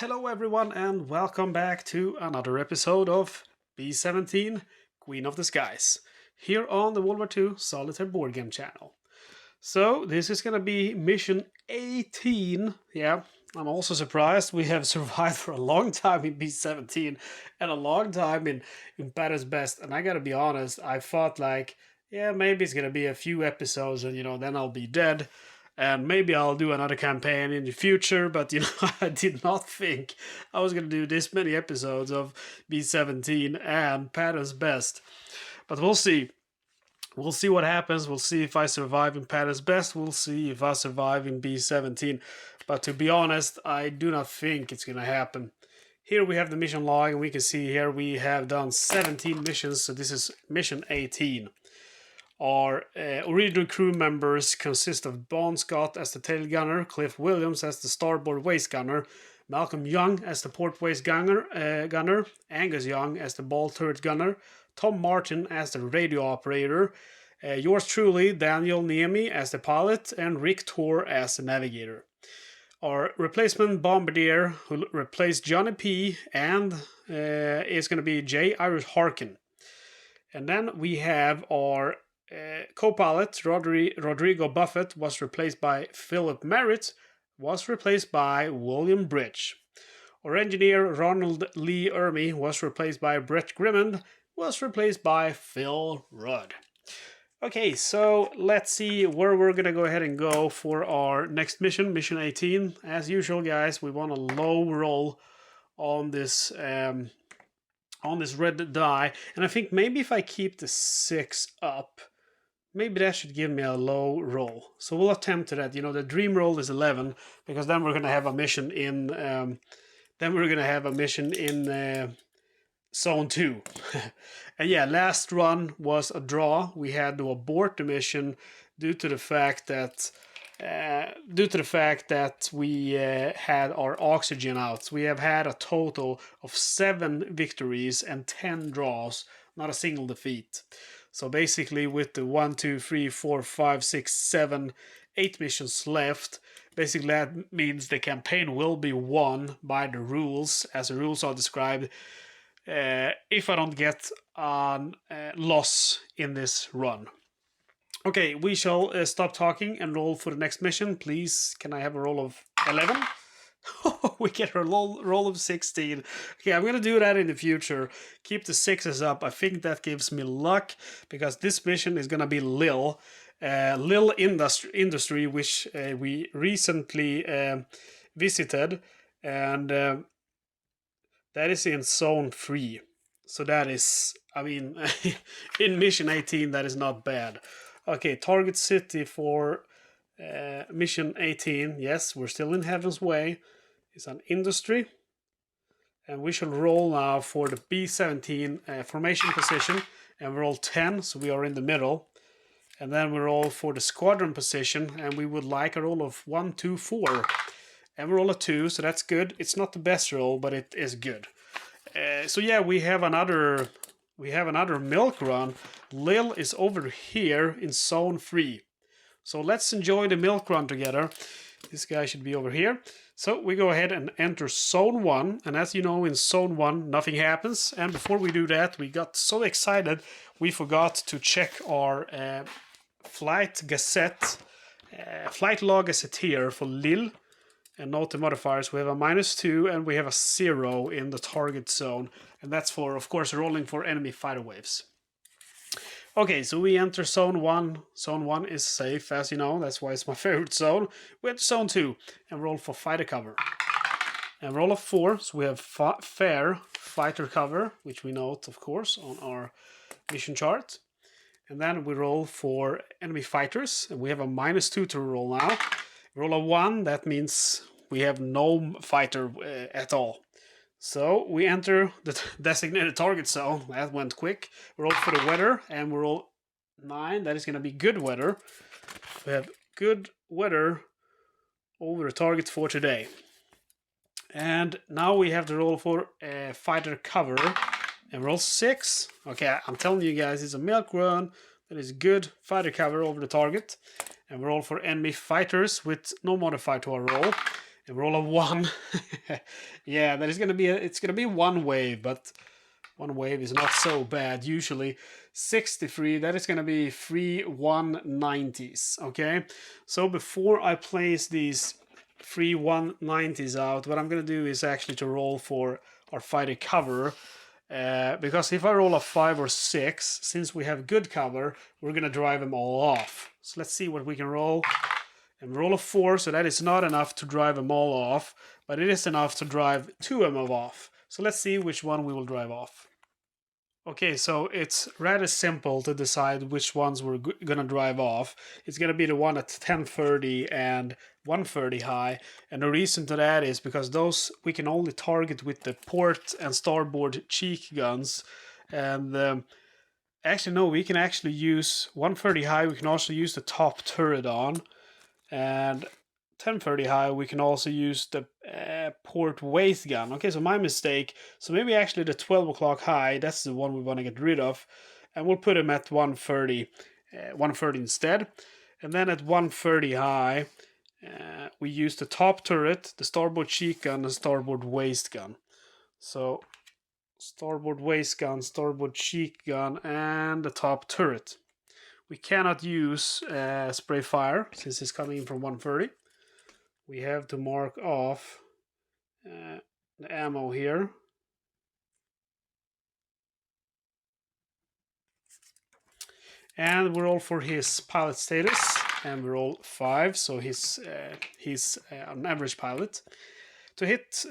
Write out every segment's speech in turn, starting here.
Hello everyone and welcome back to another episode of B-17, Queen of the Skies, here on the World War II Solitaire Board Game channel. So this is gonna be mission 18. Yeah, I'm also surprised we have survived for a long time in B-17 and a long time in Batter's Best. And I gotta be honest, I thought like, yeah, maybe it's gonna be a few episodes and then I'll be dead. And maybe I'll do another campaign in the future, but I did not think I was going to do this many episodes of B-17 and Patter's Best. But we'll see. We'll see what happens. We'll see if I survive in Patter's Best. We'll see if I survive in B-17. But to be honest, I do not think it's going to happen. Here we have the mission log, and we can see here we have done 17 missions, so this is mission 18. Our original crew members consist of Bon Scott as the tail gunner, Cliff Williams as the starboard waist gunner, Malcolm Young as the port waist gunner, Angus Young as the ball turret gunner, Tom Martin as the radio operator, yours truly, Daniel Niemi as the pilot, and Rick Tor as the navigator. Our replacement bombardier, who replaced Johnny P, and is going to be J. Irish Harkin. And then we have our co-pilot Rodrigo Buffett was replaced by Philip Merritt, was replaced by William Bridge. Our engineer Ronald Lee Ermy was replaced by Brett Grimmond, was replaced by Phil Rudd. Okay, so let's see where we're gonna go ahead and go for our next mission, mission 18. As usual, guys, we want a low roll on this red die, and I think maybe if I keep the 6 up, maybe that should give me a low roll. So we'll attempt to that. The dream roll is 11, because then we're gonna have a mission in zone 2. And yeah, last run was a draw. We had to abort the mission due to the fact that we had our oxygen out. So we have had a total of 7 victories and 10 draws, not a single defeat. So basically with the 1, 2, 3, 4, 5, 6, 7, 8 missions left, basically that means the campaign will be won by the rules, as the rules are described, if I don't get a loss in this run. Okay, we shall stop talking and roll for the next mission. Please, can I have a roll of 11? We get a roll of 16. Okay, I'm going to do that in the future. Keep the 6s up. I think that gives me luck, because this mission is going to be Lille. Lille Industry, which we recently visited. And that is in zone 3. So that is, in mission 18, that is not bad. Okay, target city for mission 18. Yes, we're still in Heaven's Way. It's an industry. And we shall roll now for the B-17 formation position. And we roll 10, so we are in the middle. And then we roll for the squadron position. And we would like a roll of 1, 2, 4. And we roll a 2, so that's good. It's not the best roll, but it is good. So yeah, we have another milk run. Lille is over here in zone 3. So let's enjoy the milk run together. This guy should be over here. So we go ahead and enter zone 1. And as you know, in zone 1, nothing happens. And before we do that, we got so excited, we forgot to check our flight gazette, flight log gazetteer for Lille. And note the modifiers. We have a -2 and we have a 0 in the target zone. And that's for, of course, rolling for enemy fighter waves. Okay, so we enter zone 1. Zone 1 is safe, as you know. That's why it's my favorite zone. We enter zone 2 and roll for fighter cover. And roll a 4, so we have fair fighter cover, which we note, of course, on our mission chart. And then we roll for enemy fighters, and we have a -2 to roll now. Roll a 1, that means we have no fighter at all. So we enter the designated target zone. That went quick. We roll for the weather, and we roll 9. That is going to be good weather. We have good weather over the target for today. And now we have to roll for fighter cover, and roll 6. Okay, I'm telling you guys, it's a milk run. That is good fighter cover over the target. And we roll for enemy fighters with no modifier to our roll. And roll a 1. Yeah, that is gonna be it's gonna be one wave, but one wave is not so bad. Usually 63, that is gonna be 3 190s. Okay, so before I place these 3 190s out, what I'm gonna do is actually to roll for our fighter cover. Because if I roll a 5 or 6, since we have good cover, we're gonna drive them all off. So let's see what we can roll. And roll a 4, so that is not enough to drive them all off, but it is enough to drive 2 of them off. So let's see which one we will drive off. Okay, so it's rather simple to decide which ones we're gonna drive off. It's gonna be the one at 1030 and 130 high, and the reason to that is because those we can only target with the port and starboard cheek guns, and actually no, we can actually use 130 high. We can also use the top turret on, and 1030 high we can also use the port waist gun. Okay, so my mistake. So maybe actually the 12 o'clock high, that's the one we want to get rid of, and we'll put him at 130 instead. And then at 130 high we use the top turret, the starboard cheek gun, and starboard waist gun. So starboard waist gun, starboard cheek gun, and the top turret. We cannot use spray fire since it's coming in from 130. We have to mark off the ammo here. And we're all for his pilot status, and we're all 5, so he's an average pilot. To hit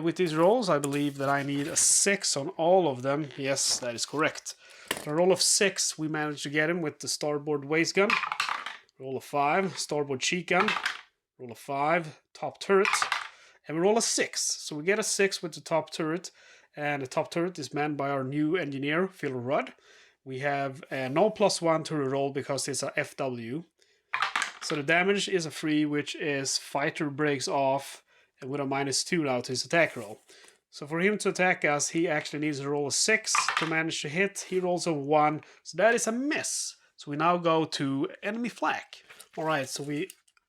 with these rolls, I believe that I need a 6 on all of them. Yes, that is correct. A roll of 6, we managed to get him with the starboard waist gun. Roll of 5, starboard cheek gun. Roll a 5, top turret. And we roll a 6. So we get a 6 with the top turret. And the top turret is manned by our new engineer, Phil Rudd. We have no +1 to reroll because it's a FW. So the damage is a 3, which is fighter breaks off, and with a -2 now to his attack roll. So for him to attack us, he actually needs to roll a 6 to manage to hit. He rolls a 1, so that is a miss. So we now go to enemy flak. Alright, so we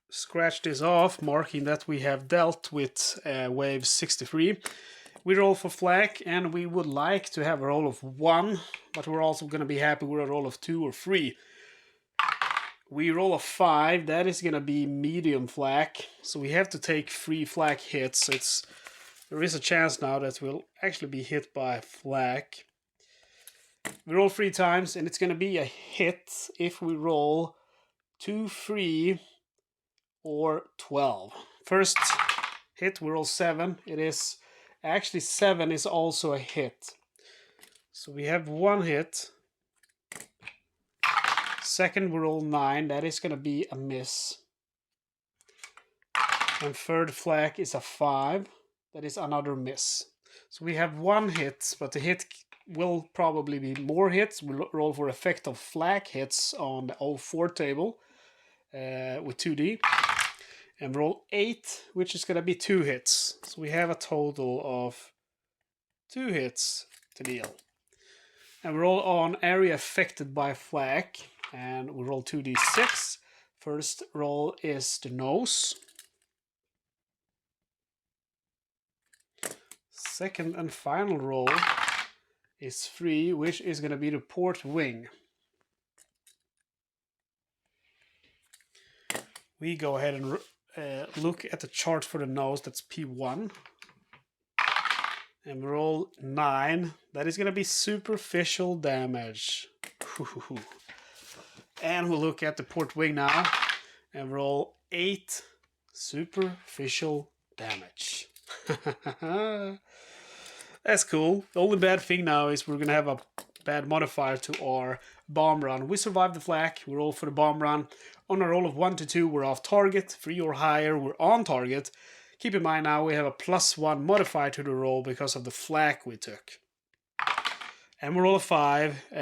scratch this off, marking that we have dealt with wave 63. We roll for flak, and we would like to have a roll of 1, but we're also going to be happy with a roll of 2 or 3. We roll a 5, that is going to be medium flak, so we have to take 3 flak hits. So there is a chance now that we'll actually be hit by flak. We roll 3 times, and it's going to be a hit if we roll 2, 3, or 12. First hit, we roll 7. It is actually 7 is also a hit. So we have 1 hit. Second, we roll 9. That is going to be a miss. And third flak is a 5. That is another miss. So we have 1 hit, but the hit will probably be more hits. We'll roll for effect of flak hits on the 04 table with 2D. And roll 8, which is going to be 2 hits. So we have a total of 2 hits to deal. And we roll on area affected by flak. And we roll 2d6. First roll is the nose. Second and final roll is 3, which is going to be the port wing. We go ahead and look at the chart for the nose. That's P1. And we roll 9. That is going to be superficial damage. And we'll look at the port wing now. And roll 8 superficial damage. That's cool. The only bad thing now is we're going to have a bad modifier to our bomb run. We survived the flak. We roll for the bomb run. On a roll of 1 to 2, we're off target. 3 or higher, we're on target. Keep in mind now we have a +1 modifier to the roll because of the flak we took. And we roll a 5, we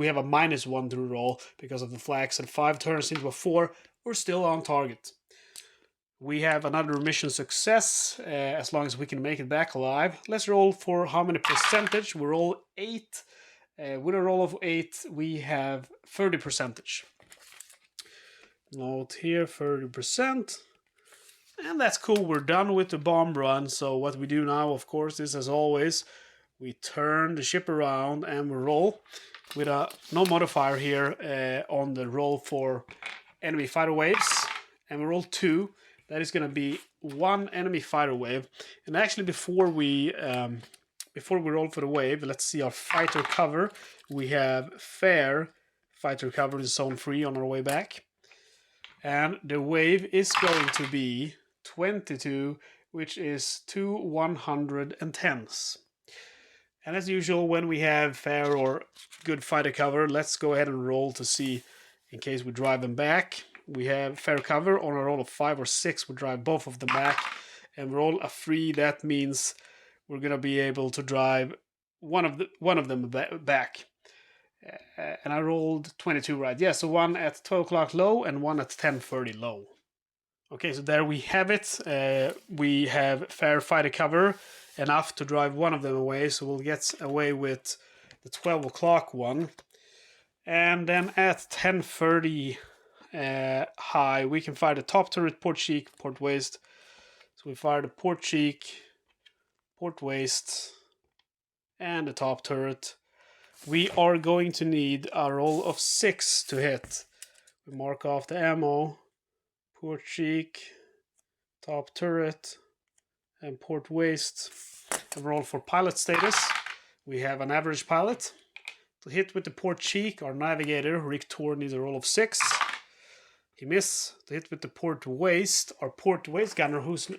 have a -1 to the roll because of the flak. So 5 turns into a 4. We're still on target. We have another mission success, as long as we can make it back alive. Let's roll for how many percentage. We roll 8. With a roll of 8, we have 30%. Note here, 30%. And that's cool, we're done with the bomb run. So what we do now, of course, is as always, we turn the ship around and we roll with no modifier here on the roll for enemy fighter waves. And we roll 2. That is going to be 1 enemy fighter wave. And actually before we roll for the wave, let's see our fighter cover. We have fair fighter cover in zone 3 on our way back. And the wave is going to be 22, which is 2 110s. And as usual, when we have fair or good fighter cover, let's go ahead and roll to see in case we drive them back. We have fair cover. On a roll of 5 or 6, we drive both of them back. And roll a 3, that means we're going to be able to drive one of them back. And I rolled 22 right. Yeah, so 1 at 12 o'clock low and 1 at 10:30 low. Okay, so there we have it. We have fair fighter cover, enough to drive one of them away, so we'll get away with the 12 o'clock one. And then at 10:30 high, we can fire the top turret, port cheek, port waist. So we fire the port cheek, port waist, and the top turret. We are going to need a roll of 6 to hit. We mark off the ammo, port cheek, top turret, and port waist. And roll for pilot status. We have an average pilot. To hit with the port cheek, our navigator, Rick Tor, needs a roll of 6. He missed. To hit with the port waist, our port waist gunner, who's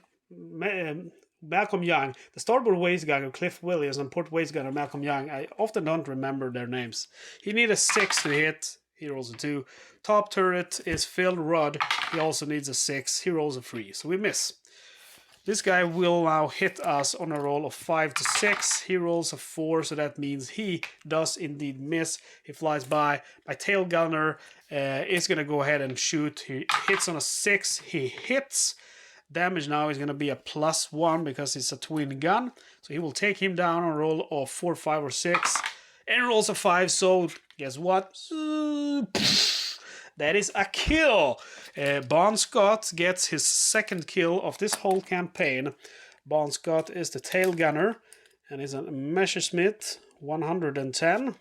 Malcolm Young. The starboard waist gunner, Cliff Williams, and port waist gunner, Malcolm Young. I often don't remember their names. He needs a 6 to hit. He rolls a 2. Top turret is Phil Rudd. He also needs a 6. He rolls a 3. So we miss. This guy will now hit us on a roll of 5 to 6. He rolls a 4, so that means he does indeed miss. He flies by. My tail gunner is going to go ahead and shoot. He hits on a 6. He hits. Damage now is going to be a +1 because it's a twin gun. So he will take him down on a roll of 4, 5, or 6. And rolls a 5, so guess what? That is a kill. Bon Scott gets his 2nd kill of this whole campaign. Bon Scott is the tail gunner and is a Messerschmitt 110.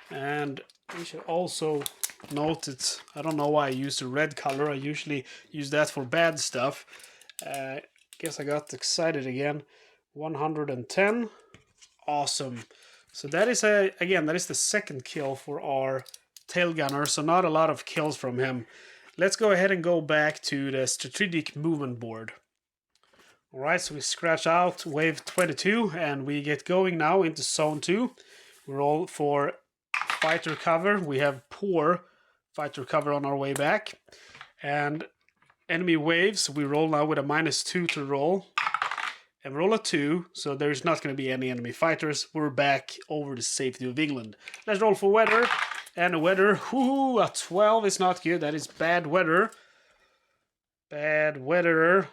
And we should also note it. I don't know why I used the red color. I usually use that for bad stuff. Guess I got excited again. 110. Awesome. So that is again, that is the 2nd kill for our tail gunner, so not a lot of kills from him. Let's go ahead and go back to the strategic movement board. Alright, so we scratch out wave 22 and we get going now into zone 2. We roll for fighter cover. We have poor fighter cover on our way back. And enemy waves, we roll now with a -2 to roll. And roll a 2, so there's not going to be any enemy fighters. We're back over the safety of England. Let's roll for weather. And the weather, whoo, a 12 is not good. That is bad weather. Bad weather.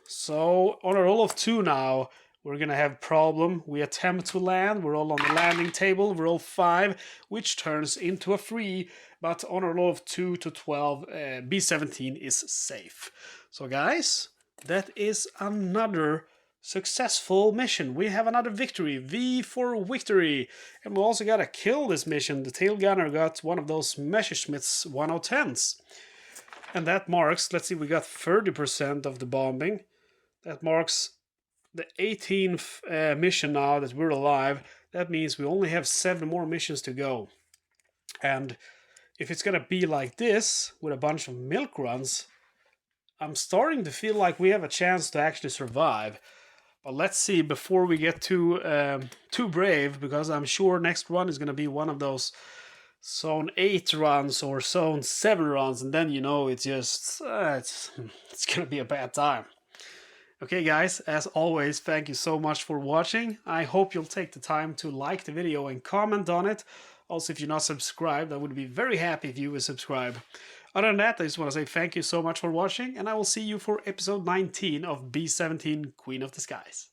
So on a roll of 2 now, we're going to have problem. We attempt to land. We're all on the landing table. We roll 5, which turns into a 3. But on a roll of 2 to 12, B-17 is safe. So guys, that is another successful mission. We have another victory. V for victory. And we also got to kill this mission. The tail gunner got one of those Messerschmitts 110s. And that marks, let's see, we got 30% of the bombing. That marks the 18th mission now that we're alive. That means we only have 7 more missions to go. And if it's going to be like this, with a bunch of milk runs, I'm starting to feel like we have a chance to actually survive. But let's see before we get too brave, because I'm sure next run is going to be one of those zone 8 runs or zone 7 runs, and then you know it's just it's going to be a bad time. Okay guys, as always, thank you so much for watching. I hope you'll take the time to like the video and comment on it. Also, if you're not subscribed, I would be very happy if you would subscribe. Other than that, I just want to say thank you so much for watching, and I will see you for episode 19 of B-17 Queen of the Skies.